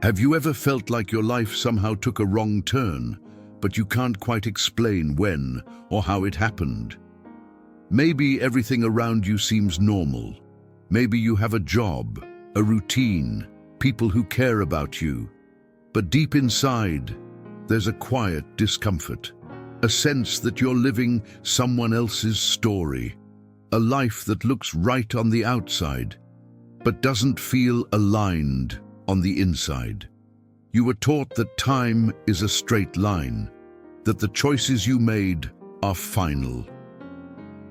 Have you ever felt like your life somehow took a wrong turn, but you can't quite explain when or how it happened? Maybe everything around you seems normal. Maybe you have a job, a routine, people who care about you. But deep inside, there's a quiet discomfort, a sense that you're living someone else's story, a life that looks right on the outside, but doesn't feel aligned on the inside. You were taught that time is a straight line, that the choices you made are final,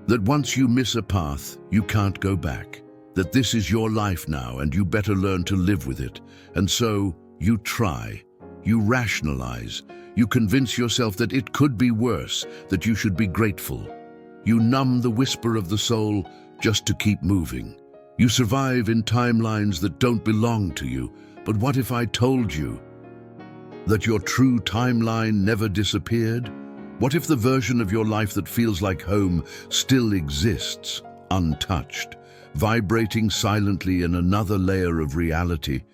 that once you miss a path, you can't go back, that this is your life now and you better learn to live with it. And so you try, you rationalize, you convince yourself that it could be worse, that you should be grateful. You numb the whisper of the soul just to keep moving. You survive in timelines that don't belong to you. But what if I told you that your true timeline never disappeared? What if the version of your life that feels like home still exists, untouched, vibrating silently in another layer of reality,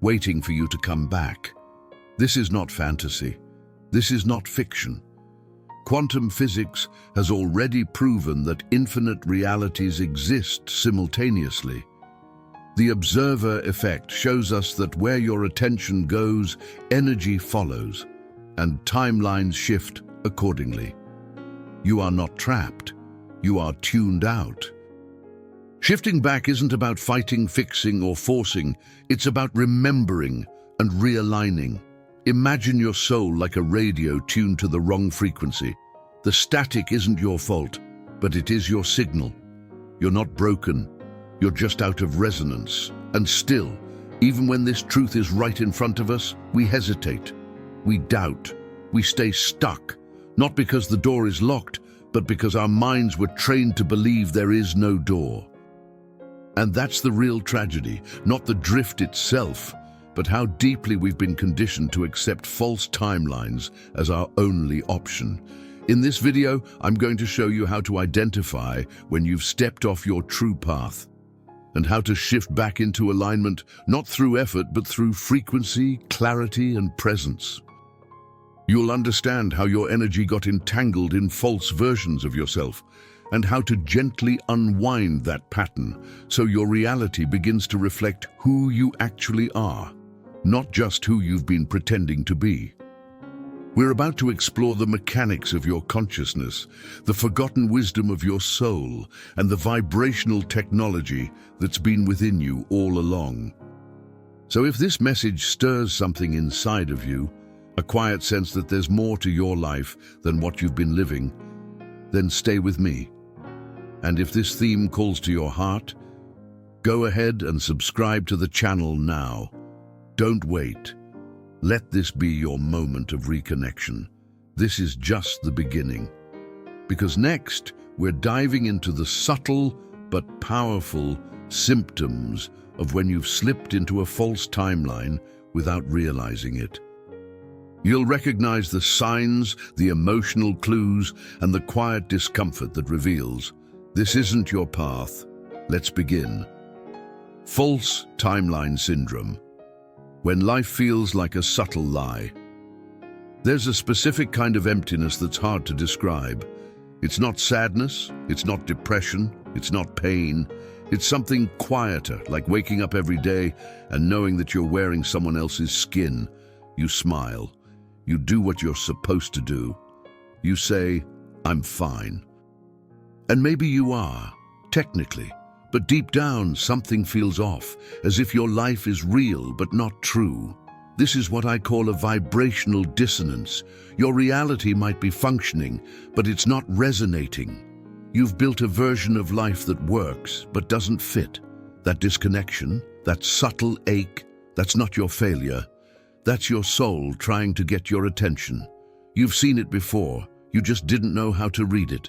waiting for you to come back? This is not fantasy. This is not fiction. Quantum physics has already proven that infinite realities exist simultaneously. The observer effect shows us that where your attention goes, energy follows, and timelines shift accordingly. You are not trapped. You are tuned out. Shifting back isn't about fighting, fixing, or forcing. It's about remembering and realigning. Imagine your soul like a radio tuned to the wrong frequency. The static isn't your fault, but it is your signal. You're not broken. You're just out of resonance. And still, even when this truth is right in front of us, we hesitate. We doubt. We stay stuck. Not because the door is locked, but because our minds were trained to believe there is no door. And that's the real tragedy, not the drift itself, but how deeply we've been conditioned to accept false timelines as our only option. In this video, I'm going to show you how to identify when you've stepped off your true path, and how to shift back into alignment, not through effort, but through frequency, clarity, and presence. You'll understand how your energy got entangled in false versions of yourself, and how to gently unwind that pattern so your reality begins to reflect who you actually are, not just who you've been pretending to be. We're about to explore the mechanics of your consciousness, the forgotten wisdom of your soul, and the vibrational technology that's been within you all along. So if this message stirs something inside of you, a quiet sense that there's more to your life than what you've been living, then stay with me. And if this theme calls to your heart, go ahead and subscribe to the channel now. Don't wait. Let this be your moment of reconnection. This is just the beginning. Because next, we're diving into the subtle but powerful symptoms of when you've slipped into a false timeline without realizing it. You'll recognize the signs, the emotional clues, and the quiet discomfort that reveals this isn't your path. Let's begin. False timeline syndrome. When life feels like a subtle lie. There's a specific kind of emptiness that's hard to describe. It's not sadness, it's not depression, it's not pain. It's something quieter, like waking up every day and knowing that you're wearing someone else's skin. You smile. You do what you're supposed to do. You say, "I'm fine." And maybe you are, technically. But deep down, something feels off, as if your life is real but not true. This is what I call a vibrational dissonance. Your reality might be functioning, but it's not resonating. You've built a version of life that works but doesn't fit. That disconnection, that subtle ache, that's not your failure. That's your soul trying to get your attention. You've seen it before, you just didn't know how to read it.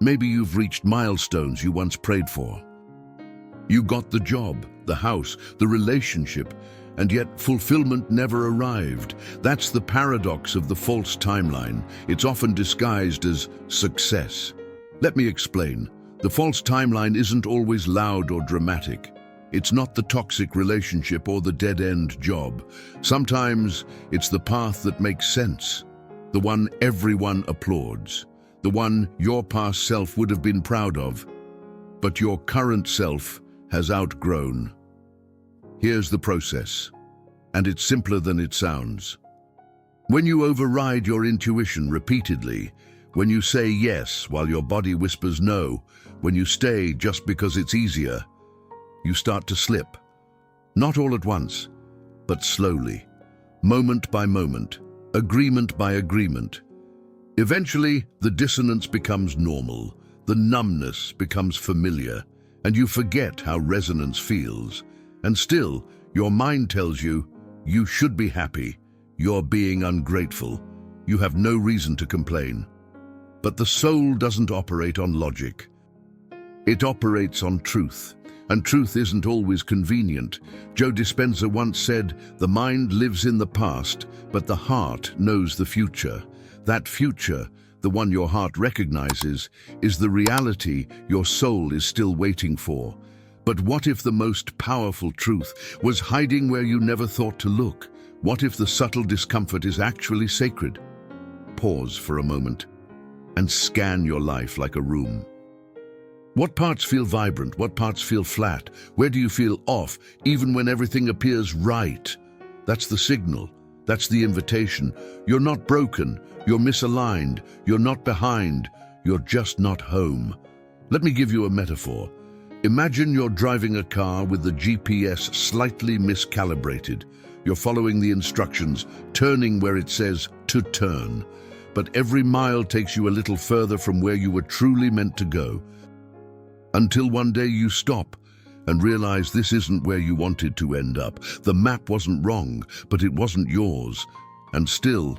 Maybe you've reached milestones you once prayed for. You got the job, the house, the relationship, and yet fulfillment never arrived. That's the paradox of the false timeline. It's often disguised as success. Let me explain. The false timeline isn't always loud or dramatic. It's not the toxic relationship or the dead-end job. Sometimes it's the path that makes sense, the one everyone applauds, the one your past self would have been proud of, but your current self has outgrown. Here's the process, and it's simpler than it sounds. When you override your intuition repeatedly, when you say yes while your body whispers no, when you stay just because it's easier, you start to slip. Not all at once, but slowly, moment by moment, agreement by agreement. Eventually, the dissonance becomes normal, the numbness becomes familiar, and you forget how resonance feels. And still, your mind tells you, you should be happy, you're being ungrateful, you have no reason to complain. But the soul doesn't operate on logic. It operates on truth. And truth isn't always convenient. Joe Dispenza once said, "The mind lives in the past, but the heart knows the future." That future, the one your heart recognizes, is the reality your soul is still waiting for. But what if the most powerful truth was hiding where you never thought to look? What if the subtle discomfort is actually sacred? Pause for a moment and scan your life like a room. What parts feel vibrant? What parts feel flat? Where do you feel off, even when everything appears right? That's the signal. That's the invitation. You're not broken. You're misaligned. You're not behind. You're just not home. Let me give you a metaphor. Imagine you're driving a car with the GPS slightly miscalibrated. You're following the instructions, turning where it says to turn. But every mile takes you a little further from where you were truly meant to go. Until one day you stop and realize this isn't where you wanted to end up. The map wasn't wrong, but it wasn't yours. And still,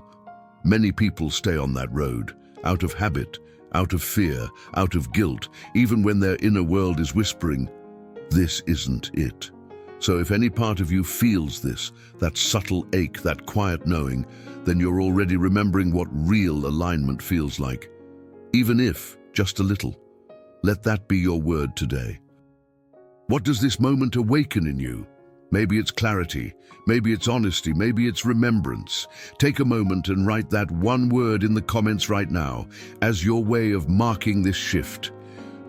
many people stay on that road, out of habit, out of fear, out of guilt, even when their inner world is whispering, this isn't it. So if any part of you feels this, that subtle ache, that quiet knowing, then you're already remembering what real alignment feels like. Even if, just a little. Let that be your word today. What does this moment awaken in you? Maybe it's clarity, maybe it's honesty, maybe it's remembrance. Take a moment and write that one word in the comments right now as your way of marking this shift.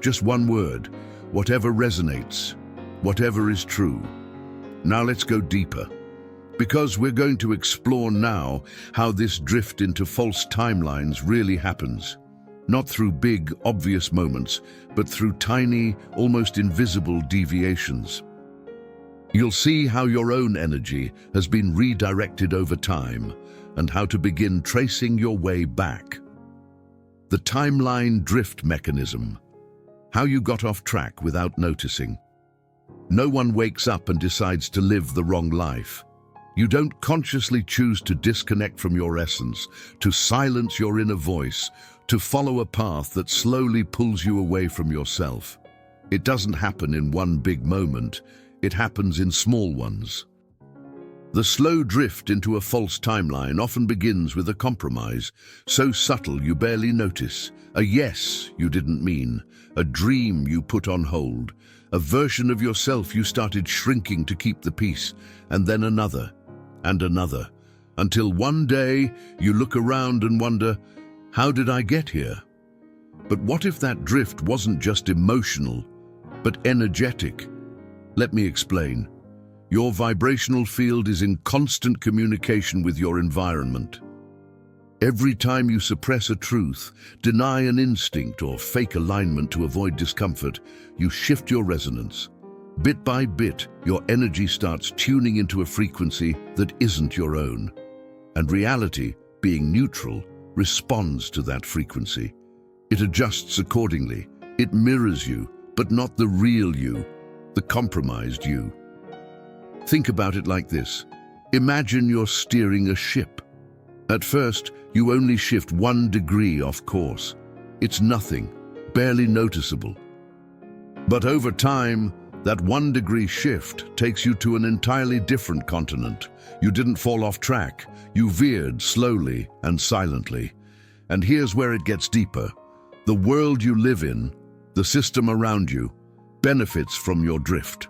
Just one word, whatever resonates, whatever is true. Now let's go deeper, because we're going to explore now how this drift into false timelines really happens. Not through big, obvious moments, but through tiny, almost invisible deviations. You'll see how your own energy has been redirected over time and how to begin tracing your way back. The timeline drift mechanism. How you got off track without noticing. No one wakes up and decides to live the wrong life. You don't consciously choose to disconnect from your essence, to silence your inner voice, to follow a path that slowly pulls you away from yourself. It doesn't happen in one big moment, it happens in small ones. The slow drift into a false timeline often begins with a compromise, so subtle you barely notice, a yes you didn't mean, a dream you put on hold, a version of yourself you started shrinking to keep the peace, and then another, and another, until one day you look around and wonder, how did I get here? But what if that drift wasn't just emotional, but energetic? Let me explain. Your vibrational field is in constant communication with your environment. Every time you suppress a truth, deny an instinct, or fake alignment to avoid discomfort, you shift your resonance. Bit by bit, your energy starts tuning into a frequency that isn't your own. And reality, being neutral, responds to that frequency. It adjusts accordingly. It mirrors you, but not the real you, the compromised you. Think about it like this. Imagine you're steering a ship. At first, you only shift 1 degree off course. It's nothing, barely noticeable. But over time, that 1 degree shift takes you to an entirely different continent. You didn't fall off track. You veered slowly and silently. And here's where it gets deeper. The world you live in, the system around you, benefits from your drift.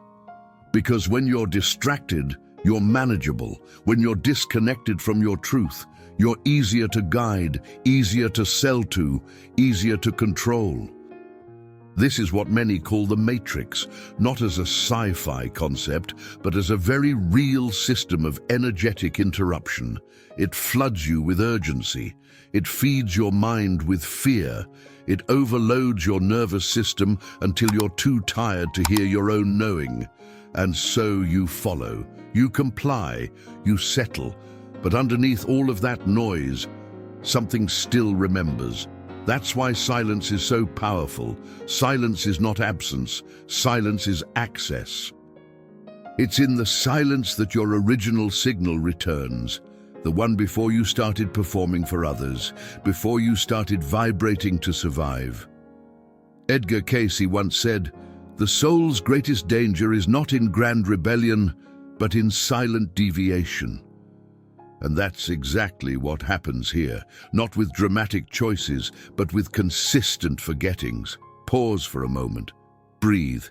Because when you're distracted, you're manageable. When you're disconnected from your truth, you're easier to guide, easier to sell to, easier to control. This is what many call the Matrix, not as a sci-fi concept, but as a very real system of energetic interruption. It floods you with urgency. It feeds your mind with fear. It overloads your nervous system until you're too tired to hear your own knowing. And so you follow, you comply, you settle. But underneath all of that noise, something still remembers. That's why silence is so powerful. Silence is not absence. Silence is access. It's in the silence that your original signal returns. The one before you started performing for others, before you started vibrating to survive. Edgar Cayce once said, "The soul's greatest danger is not in grand rebellion, but in silent deviation." And that's exactly what happens here, not with dramatic choices, but with consistent forgettings. Pause for a moment. Breathe.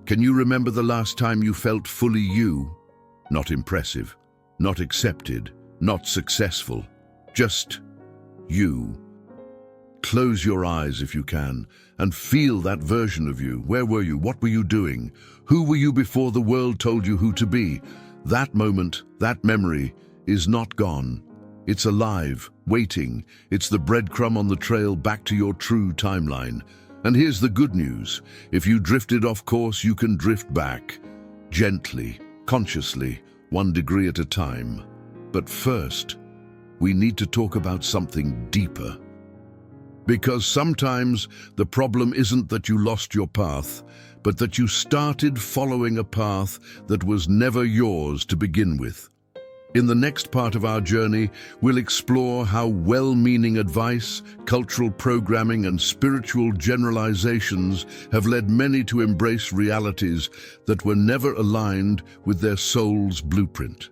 Can you remember the last time you felt fully you? Not impressive, not accepted, not successful, just you. Close your eyes if you can, and feel that version of you. Where were you? What were you doing? Who were you before the world told you who to be? That moment, that memory, is not gone. It's alive, waiting. It's the breadcrumb on the trail back to your true timeline. And here's the good news. If you drifted off course, you can drift back. Gently, consciously, 1 degree at a time. But first, we need to talk about something deeper. Because sometimes the problem isn't that you lost your path, but that you started following a path that was never yours to begin with. In the next part of our journey, we'll explore how well-meaning advice, cultural programming, and spiritual generalizations have led many to embrace realities that were never aligned with their soul's blueprint.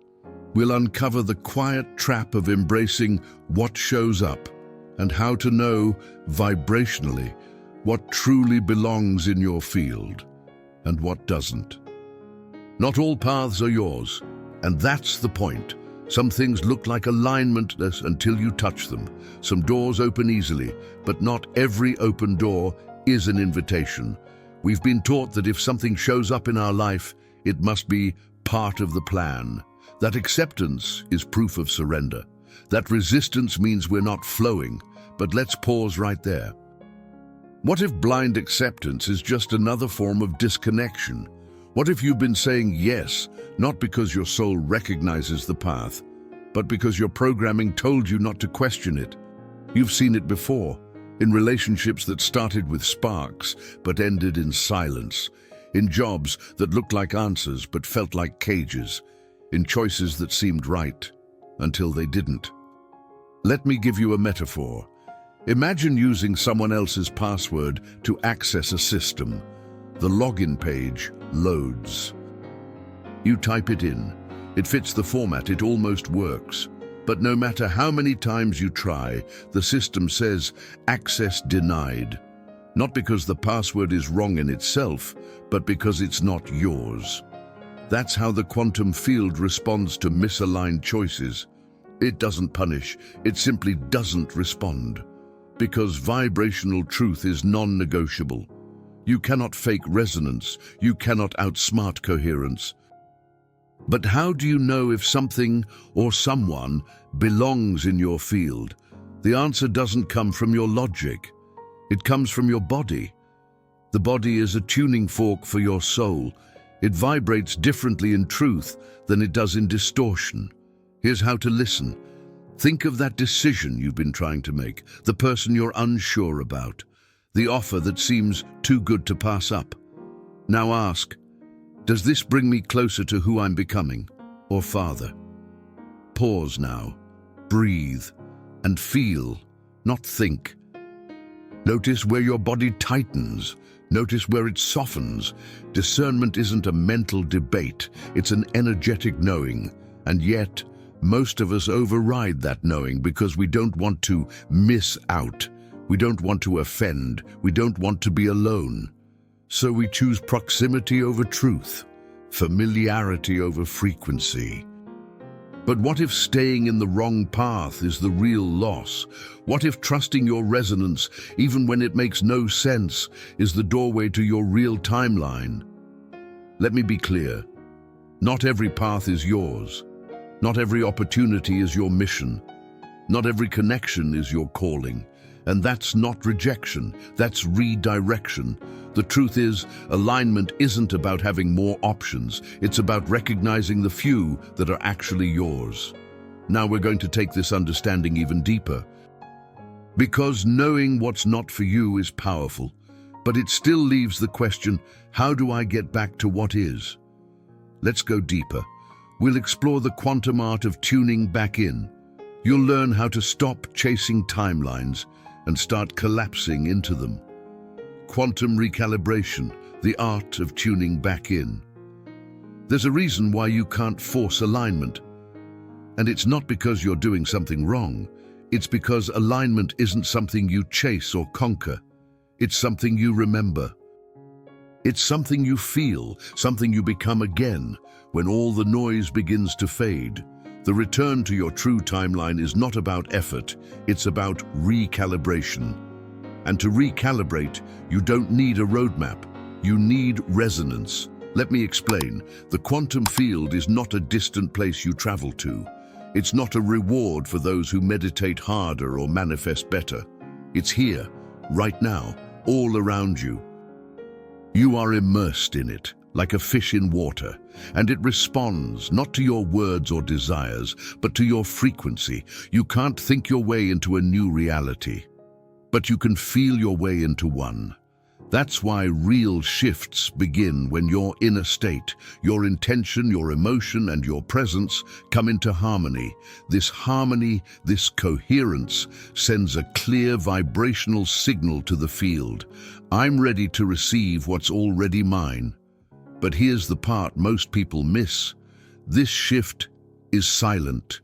We'll uncover the quiet trap of embracing what shows up and how to know, vibrationally, what truly belongs in your field and what doesn't. Not all paths are yours. And that's the point. Some things look like alignment until you touch them. Some doors open easily, but not every open door is an invitation. We've been taught that if something shows up in our life, it must be part of the plan. That acceptance is proof of surrender. That resistance means we're not flowing. But let's pause right there. What if blind acceptance is just another form of disconnection? What if you've been saying yes, not because your soul recognizes the path, but because your programming told you not to question it? You've seen it before, in relationships that started with sparks but ended in silence, in jobs that looked like answers but felt like cages, in choices that seemed right until they didn't. Let me give you a metaphor. Imagine using someone else's password to access a system. The login page loads. You type it in. It fits the format, it almost works. But no matter how many times you try, the system says, access denied. Not because the password is wrong in itself, but because it's not yours. That's how the quantum field responds to misaligned choices. It doesn't punish, it simply doesn't respond. Because vibrational truth is non-negotiable. You cannot fake resonance. You cannot outsmart coherence. But how do you know if something or someone belongs in your field? The answer doesn't come from your logic. It comes from your body. The body is a tuning fork for your soul. It vibrates differently in truth than it does in distortion. Here's how to listen. Think of that decision you've been trying to make, the person you're unsure about. The offer that seems too good to pass up. Now ask, does this bring me closer to who I'm becoming, or farther? Pause now, breathe, and feel, not think. Notice where your body tightens. Notice where it softens. Discernment isn't a mental debate, it's an energetic knowing. And yet, most of us override that knowing because we don't want to miss out. We don't want to offend. We don't want to be alone. So we choose proximity over truth, familiarity over frequency. But what if staying in the wrong path is the real loss? What if trusting your resonance, even when it makes no sense, is the doorway to your real timeline? Let me be clear. Not every path is yours. Not every opportunity is your mission. Not every connection is your calling. And that's not rejection, that's redirection. The truth is, alignment isn't about having more options. It's about recognizing the few that are actually yours. Now we're going to take this understanding even deeper. Because knowing what's not for you is powerful, but it still leaves the question, how do I get back to what is? Let's go deeper. We'll explore the quantum art of tuning back in. You'll learn how to stop chasing timelines and start collapsing into them. Quantum recalibration, the art of tuning back in. There's a reason why you can't force alignment. And it's not because you're doing something wrong. It's because alignment isn't something you chase or conquer. It's something you remember. It's something you feel, something you become again, when all the noise begins to fade. The return to your true timeline is not about effort, it's about recalibration. And to recalibrate, you don't need a roadmap, you need resonance. Let me explain. The quantum field is not a distant place you travel to. It's not a reward for those who meditate harder or manifest better. It's here, right now, all around you. You are immersed in it, like a fish in water, and it responds not to your words or desires, but to your frequency. You can't think your way into a new reality, but you can feel your way into one. That's why real shifts begin when your inner state, your intention, your emotion, and your presence come into harmony. This harmony, this coherence, sends a clear vibrational signal to the field. I'm ready to receive what's already mine. But here's the part most people miss. This shift is silent.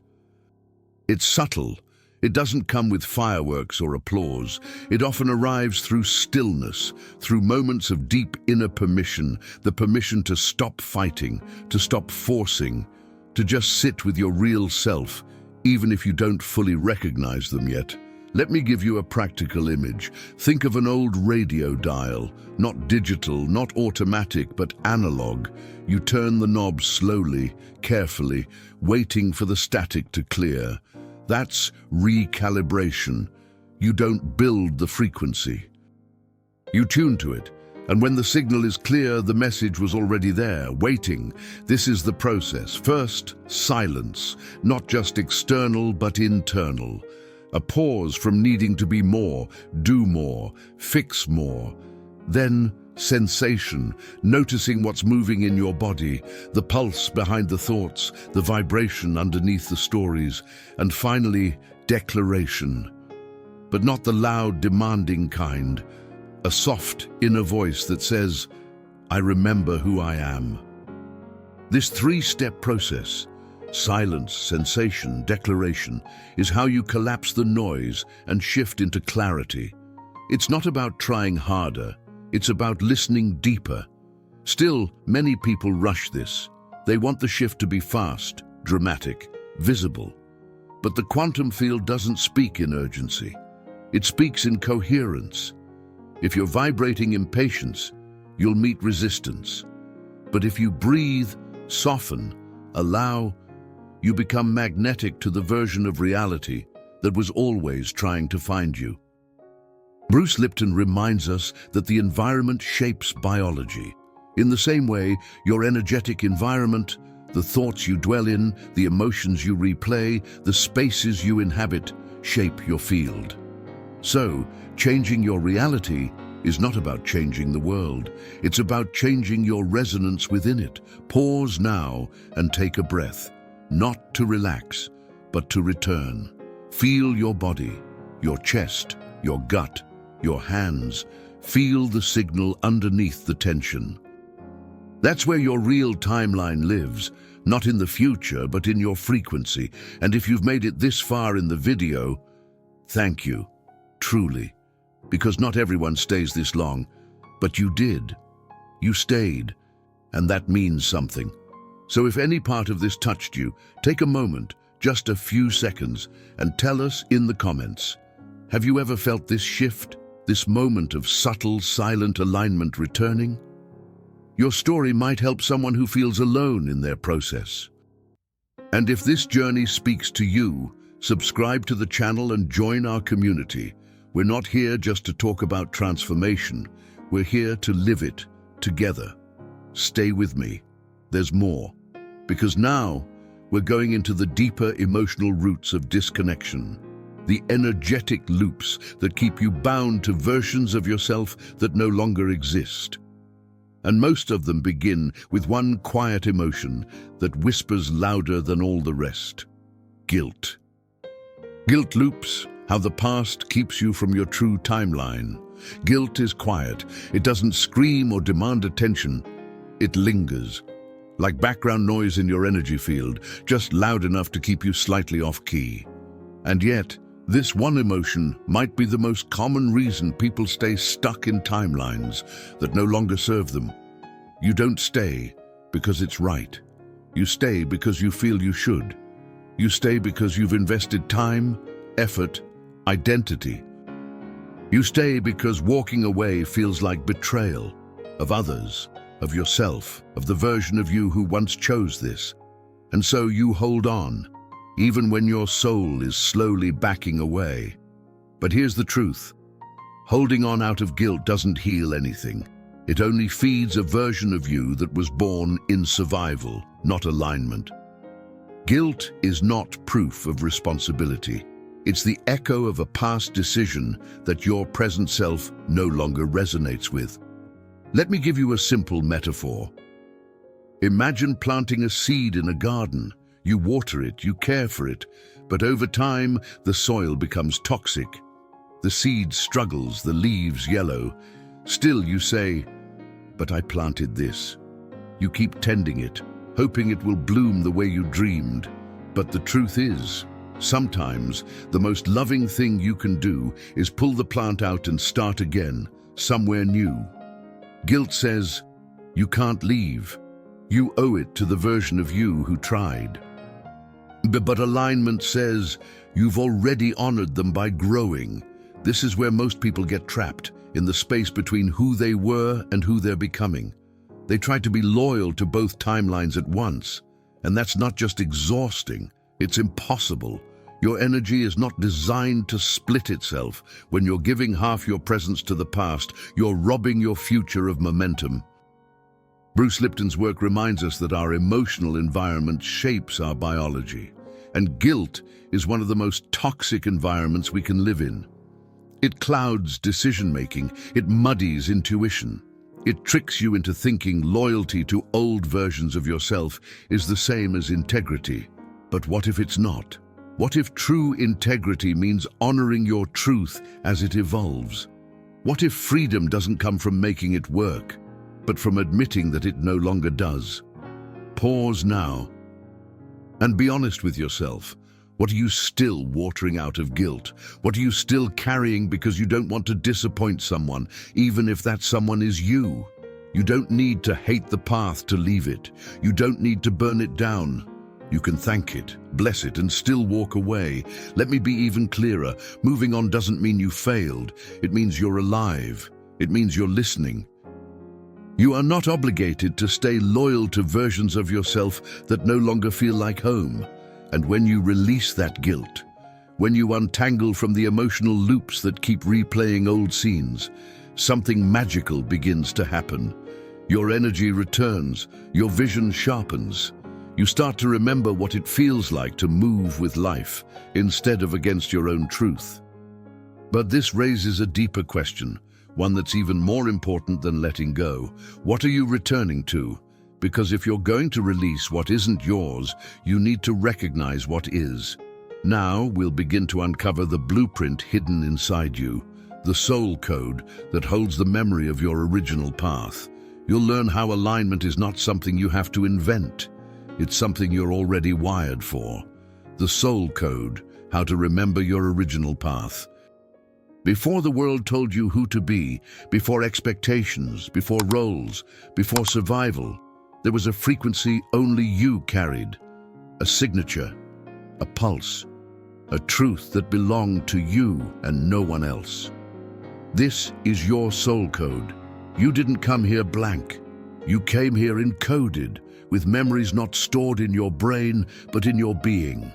It's subtle. It doesn't come with fireworks or applause. It often arrives through stillness, through moments of deep inner permission, the permission to stop fighting, to stop forcing, to just sit with your real self, even if you don't fully recognize them yet. Let me give you a practical image. Think of an old radio dial, not digital, not automatic, but analog. You turn the knob slowly, carefully, waiting for the static to clear. That's recalibration. You don't build the frequency. You tune to it, and when the signal is clear, the message was already there, waiting. This is the process. First, silence, not just external, but internal. A pause from needing to be more, do more, fix more. Then, sensation, noticing what's moving in your body, the pulse behind the thoughts, the vibration underneath the stories, and finally, declaration. But not the loud, demanding kind. A soft inner voice that says, I remember who I am. This three-step process, silence, sensation, declaration, is how you collapse the noise and shift into clarity. It's not about trying harder. It's about listening deeper. Still, many people rush this. They want the shift to be fast, dramatic, visible. But the quantum field doesn't speak in urgency. It speaks in coherence. If you're vibrating impatience, you'll meet resistance. But if you breathe, soften, allow, you become magnetic to the version of reality that was always trying to find you. Bruce Lipton reminds us that the environment shapes biology. In the same way, your energetic environment, the thoughts you dwell in, the emotions you replay, the spaces you inhabit, shape your field. So, changing your reality is not about changing the world. It's about changing your resonance within it. Pause now and take a breath, not to relax, but to return. Feel your body, your chest, your gut, your hands. Feel the signal underneath the tension. That's where your real timeline lives, not in the future, but in your frequency. And if you've made it this far in the video, thank you, truly. Because not everyone stays this long, but you did. You stayed. and that means something. So if any part of this touched you, take a moment, just a few seconds, and tell us in the comments. Have you ever felt this shift, this moment of subtle, silent alignment returning? Your story might help someone who feels alone in their process. And if this journey speaks to you, subscribe to the channel and join our community. We're not here just to talk about transformation. We're here to live it together. Stay with me. There's more. Because now, we're going into the deeper emotional roots of disconnection. The energetic loops that keep you bound to versions of yourself that no longer exist. And most of them begin with one quiet emotion that whispers louder than all the rest. Guilt. Guilt loops, how the past keeps you from your true timeline. Guilt is quiet. It doesn't scream or demand attention. It lingers, like background noise in your energy field, just loud enough to keep you slightly off key. And yet, this one emotion might be the most common reason people stay stuck in timelines that no longer serve them. You don't stay because it's right. You stay because you feel you should. You stay because you've invested time, effort, identity. You stay because walking away feels like betrayal of others, of yourself, of the version of you who once chose this. And so you hold on, even when your soul is slowly backing away. But here's the truth. Holding on out of guilt doesn't heal anything. It only feeds a version of you that was born in survival, not alignment. Guilt is not proof of responsibility. It's the echo of a past decision that your present self no longer resonates with. Let me give you a simple metaphor. Imagine planting a seed in a garden. You water it, you care for it, but over time, the soil becomes toxic. The seed struggles, the leaves yellow. Still you say, "But I planted this." You keep tending it, hoping it will bloom the way you dreamed. But the truth is, sometimes the most loving thing you can do is pull the plant out and start again, somewhere new. Guilt says, you can't leave. You owe it to the version of you who tried. But alignment says, you've already honored them by growing. This is where most people get trapped, in the space between who they were and who they're becoming. They try to be loyal to both timelines at once, and that's not just exhausting, it's impossible. Your energy is not designed to split itself. When you're giving half your presence to the past, you're robbing your future of momentum. Bruce Lipton's work reminds us that our emotional environment shapes our biology, and guilt is one of the most toxic environments we can live in. It clouds decision-making, it muddies intuition. It tricks you into thinking loyalty to old versions of yourself is the same as integrity. But what if it's not? What if true integrity means honoring your truth as it evolves? What if freedom doesn't come from making it work, but from admitting that it no longer does? Pause now and be honest with yourself. What are you still watering out of guilt? What are you still carrying because you don't want to disappoint someone, even if that someone is you? You don't need to hate the path to leave it. You don't need to burn it down. You can thank it, bless it, and still walk away. Let me be even clearer. Moving on doesn't mean you failed. It means you're alive. It means you're listening. You are not obligated to stay loyal to versions of yourself that no longer feel like home. And when you release that guilt, when you untangle from the emotional loops that keep replaying old scenes, something magical begins to happen. Your energy returns, your vision sharpens. You start to remember what it feels like to move with life instead of against your own truth. But this raises a deeper question, one that's even more important than letting go. What are you returning to? Because if you're going to release what isn't yours, you need to recognize what is. Now we'll begin to uncover the blueprint hidden inside you, the soul code that holds the memory of your original path. You'll learn how alignment is not something you have to invent. It's something you're already wired for. The soul code, how to remember your original path. Before the world told you who to be, before expectations, before roles, before survival, There was a frequency only you carried, a signature, a pulse, a truth that belonged to you and no one else. This is your soul code. You didn't come here blank. You came here encoded, with memories not stored in your brain, but in your being.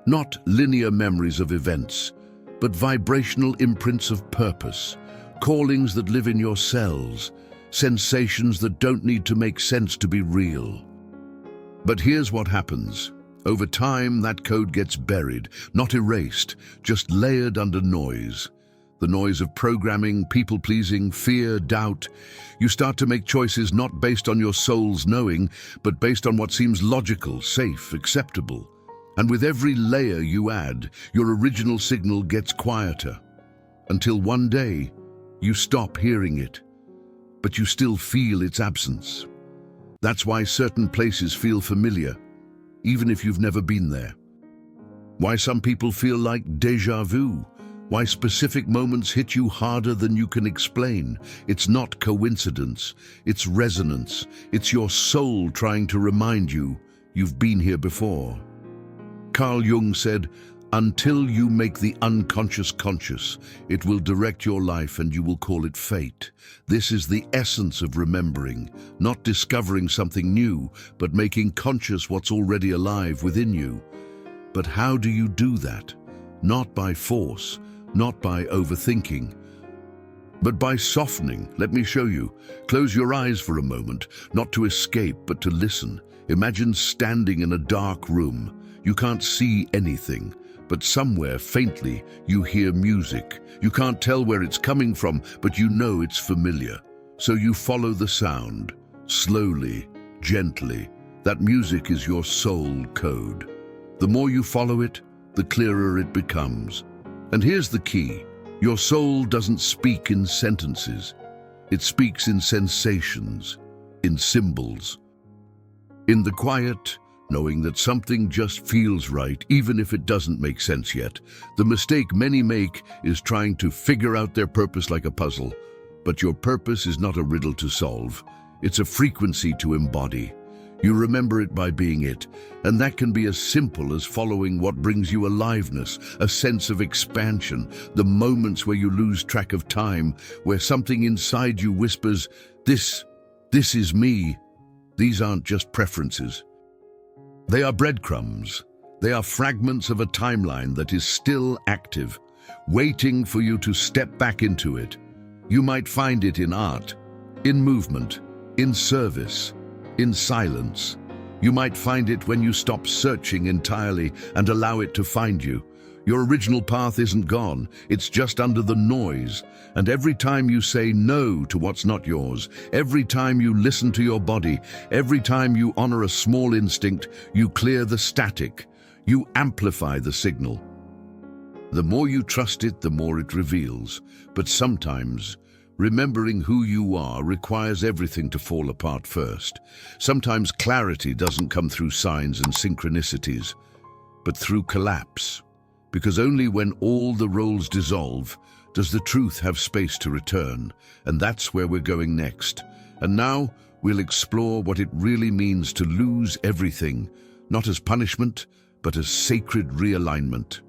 Not linear memories of events, but vibrational imprints of purpose, callings that live in your cells, sensations that don't need to make sense to be real. But here's what happens. Over time, that code gets buried, not erased, just layered under noise. The noise of programming, people-pleasing, fear, doubt. You start to make choices not based on your soul's knowing, but based on what seems logical, safe, acceptable. And with every layer you add, your original signal gets quieter. Until one day, you stop hearing it, but you still feel its absence. That's why certain places feel familiar, even if you've never been there. Why some people feel like déjà vu. Why specific moments hit you harder than you can explain. It's not coincidence, it's resonance. It's your soul trying to remind you you've been here before. Carl Jung said, "Until you make the unconscious conscious, it will direct your life and you will call it fate." This is the essence of remembering, not discovering something new, but making conscious what's already alive within you. But how do you do that? Not by force, not by overthinking, but by softening. Let me show you. Close your eyes for a moment, not to escape, but to listen. Imagine standing in a dark room. You can't see anything, but somewhere faintly you hear music. You can't tell where it's coming from, but you know it's familiar. So you follow the sound, slowly, gently. That music is your soul code. The more you follow it, the clearer it becomes. And here's the key. Your soul doesn't speak in sentences. It speaks in sensations, in symbols. In the quiet, knowing that something just feels right, even if it doesn't make sense yet. The mistake many make is trying to figure out their purpose like a puzzle. But your purpose is not a riddle to solve. It's a frequency to embody. You remember it by being it, and that can be as simple as following what brings you aliveness, a sense of expansion, the moments where you lose track of time, where something inside you whispers, this is me. These aren't just preferences. They are breadcrumbs. They are fragments of a timeline that is still active, waiting for you to step back into it. You might find it in art, in movement, in service, in silence. You might find it when you stop searching entirely and allow it to find you. Your original path isn't gone, it's just under the noise. And every time you say no to what's not yours, every time you listen to your body, every time you honor a small instinct, you clear the static, you amplify the signal. The more you trust it, the more it reveals. But sometimes, remembering who you are requires everything to fall apart first. Sometimes clarity doesn't come through signs and synchronicities, but through collapse. Because only when all the roles dissolve does the truth have space to return. And that's where we're going next. And now we'll explore what it really means to lose everything, not as punishment, but as sacred realignment.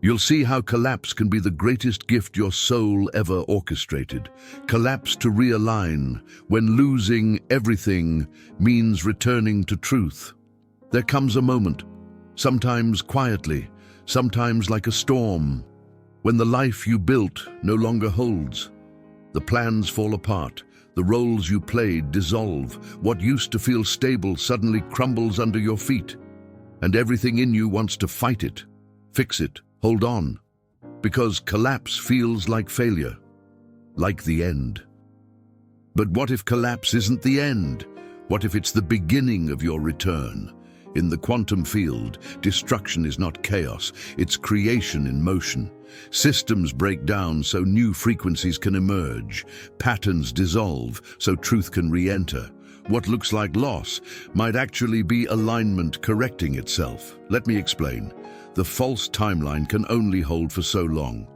You'll see how collapse can be the greatest gift your soul ever orchestrated. Collapse to realign, when losing everything means returning to truth. There comes a moment, sometimes quietly, sometimes like a storm, when the life you built no longer holds. The plans fall apart, the roles you played dissolve, what used to feel stable suddenly crumbles under your feet, and everything in you wants to fight it, fix it, hold on, because collapse feels like failure, like the end. But what if collapse isn't the end? What if it's the beginning of your return? In the quantum field, destruction is not chaos, it's creation in motion. Systems break down so new frequencies can emerge. Patterns dissolve so truth can re-enter. What looks like loss might actually be alignment correcting itself. Let me explain. The false timeline can only hold for so long.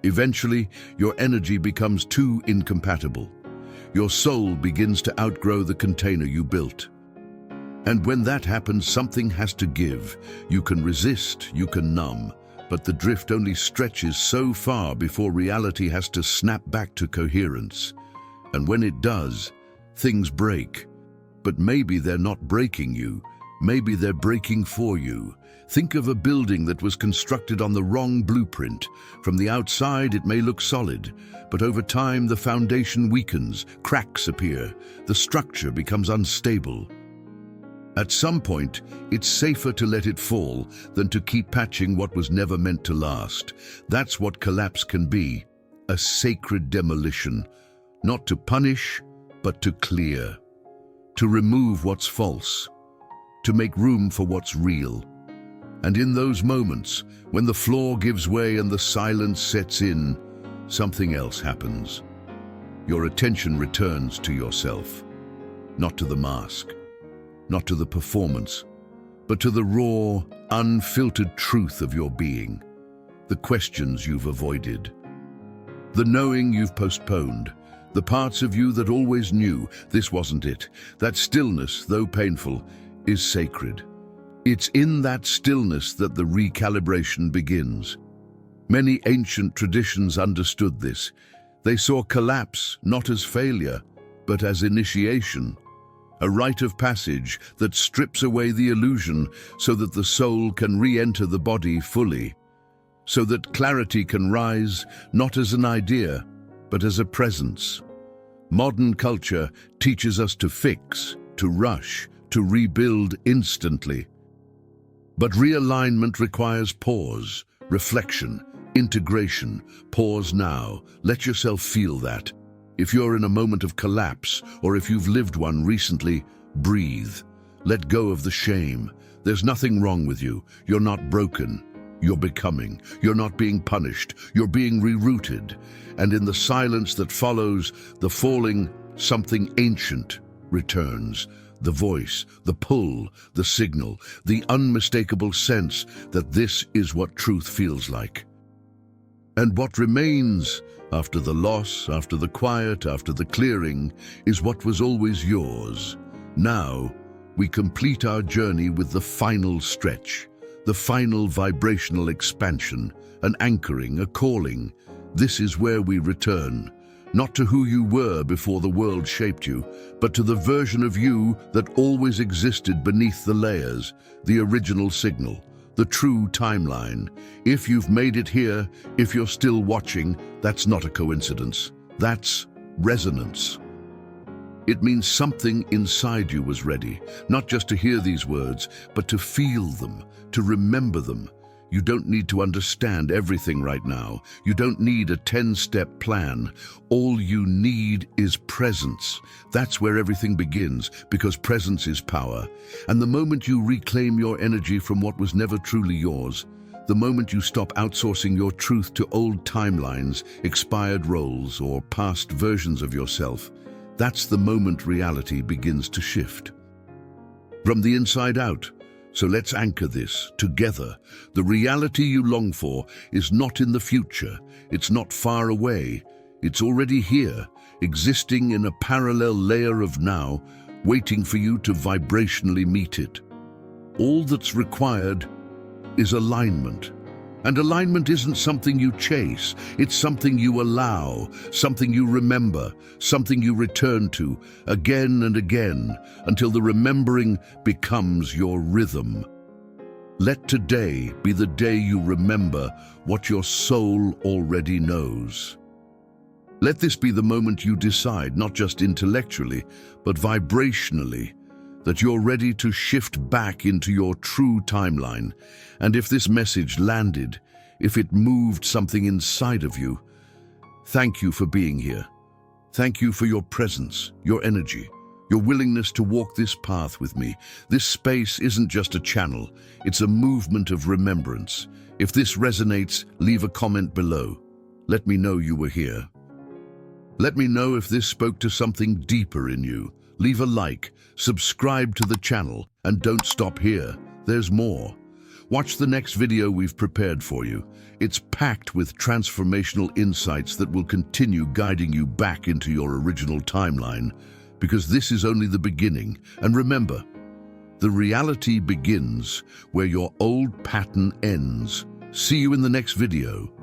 Eventually, your energy becomes too incompatible. Your soul begins to outgrow the container you built. And when that happens, something has to give. You can resist, you can numb, but the drift only stretches so far before reality has to snap back to coherence. And when it does, things break. But maybe they're not breaking you. Maybe they're breaking for you. Think of a building that was constructed on the wrong blueprint. From the outside, it may look solid, but over time, the foundation weakens, cracks appear, the structure becomes unstable. At some point, it's safer to let it fall than to keep patching what was never meant to last. That's what collapse can be, a sacred demolition, not to punish, but to clear, to remove what's false, to make room for what's real. And in those moments, when the floor gives way and the silence sets in, something else happens. Your attention returns to yourself, not to the mask, not to the performance, but to the raw, unfiltered truth of your being, the questions you've avoided, the knowing you've postponed, the parts of you that always knew this wasn't it. That stillness, though painful, is sacred. It's in that stillness that the recalibration begins. Many ancient traditions understood this. They saw collapse not as failure, but as initiation, a rite of passage that strips away the illusion so that the soul can re-enter the body fully, so that clarity can rise not as an idea, but as a presence. Modern culture teaches us to fix, to rush, to rebuild instantly. But realignment requires pause, reflection, integration. Pause now. Let yourself feel that. If you're in a moment of collapse, or if you've lived one recently, breathe. Let go of the shame. There's nothing wrong with you. You're not broken. You're becoming. You're not being punished. You're being rerouted. And in the silence that follows the falling, something ancient returns. The voice, the pull, the signal, the unmistakable sense that this is what truth feels like. And what remains after the loss, after the quiet, after the clearing, is what was always yours. Now, we complete our journey with the final stretch, the final vibrational expansion, an anchoring, a calling. This is where we return, not to who you were before the world shaped you, but to the version of you that always existed beneath the layers, the original signal, the true timeline. If you've made it here, if you're still watching, that's not a coincidence. That's resonance. It means something inside you was ready, not just to hear these words, but to feel them, to remember them. You don't need to understand everything right now. You don't need a 10-step plan. All you need is presence. That's where everything begins, because presence is power. And the moment you reclaim your energy from what was never truly yours, the moment you stop outsourcing your truth to old timelines, expired roles, or past versions of yourself, that's the moment reality begins to shift. From the inside out. So let's anchor this together. The reality you long for is not in the future. It's not far away. It's already here, existing in a parallel layer of now, waiting for you to vibrationally meet it. All that's required is alignment. And alignment isn't something you chase. It's something you allow, something you remember, something you return to again and again until the remembering becomes your rhythm. Let today be the day you remember what your soul already knows. Let this be the moment you decide, not just intellectually, but vibrationally, that you're ready to shift back into your true timeline. And if this message landed, if it moved something inside of you, thank you for being here. Thank you for your presence, your energy, your willingness to walk this path with me. This space isn't just a channel, it's a movement of remembrance. If this resonates, leave a comment below. Let me know you were here. Let me know if this spoke to something deeper in you. Leave a like, subscribe to the channel, and don't stop here. There's more. Watch the next video we've prepared for you. It's packed with transformational insights that will continue guiding you back into your original timeline, because this is only the beginning. And remember, the reality begins where your old pattern ends. See you in the next video.